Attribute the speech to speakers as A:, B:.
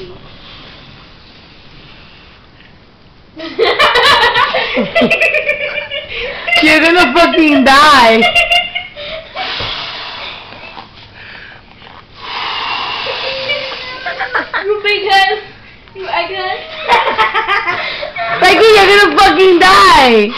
A: see.
B: You're gonna fucking die.
A: You big head. You egghead.
B: Like you're gonna fucking die.